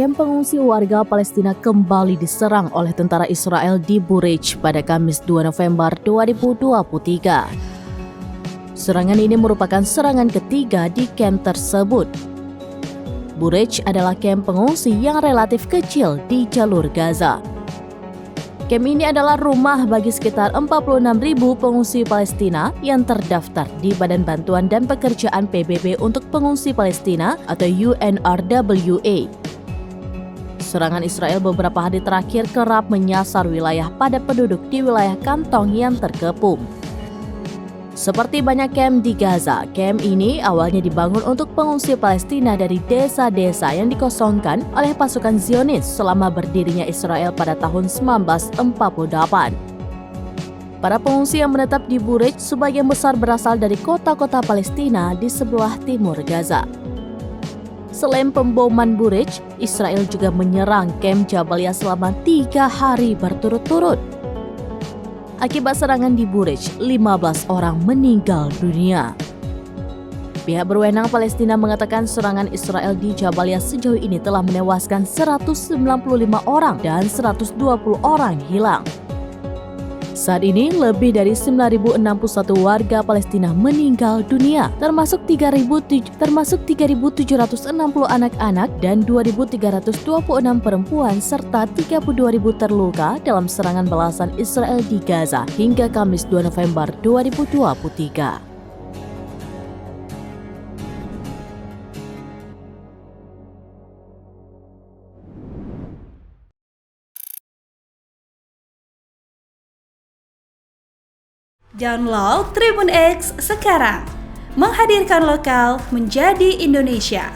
kamp pengungsi warga Palestina kembali diserang oleh tentara Israel di Bureij pada Kamis 2 November 2023. Serangan ini merupakan serangan ketiga di kamp tersebut. Bureij adalah kamp pengungsi yang relatif kecil di jalur Gaza. Kamp ini adalah rumah bagi sekitar 46.000 pengungsi Palestina yang terdaftar di Badan Bantuan dan Pekerjaan PBB untuk Pengungsi Palestina atau UNRWA. Serangan Israel beberapa hari terakhir kerap menyasar wilayah padat penduduk di wilayah kantong yang terkepung. Seperti banyak kamp di Gaza, kamp ini awalnya dibangun untuk pengungsi Palestina dari desa-desa yang dikosongkan oleh pasukan Zionis selama berdirinya Israel pada tahun 1948. Para pengungsi yang menetap di Bureij sebagian besar berasal dari kota-kota Palestina di sebelah timur Gaza. Selain pemboman Bureij, Israel juga menyerang kamp Jabalia selama 3 hari berturut-turut. Akibat serangan di Bureij, 15 orang meninggal dunia. Pihak berwenang Palestina mengatakan serangan Israel di Jabalia sejauh ini telah menewaskan 195 orang dan 120 orang hilang. Saat ini, lebih dari 9.061 warga Palestina meninggal dunia, termasuk 3.760 anak-anak dan 2.326 perempuan serta 32.000 terluka dalam serangan balasan Israel di Gaza hingga Kamis 2 November 2023. Download Tribun X sekarang, menghadirkan lokal menjadi Indonesia.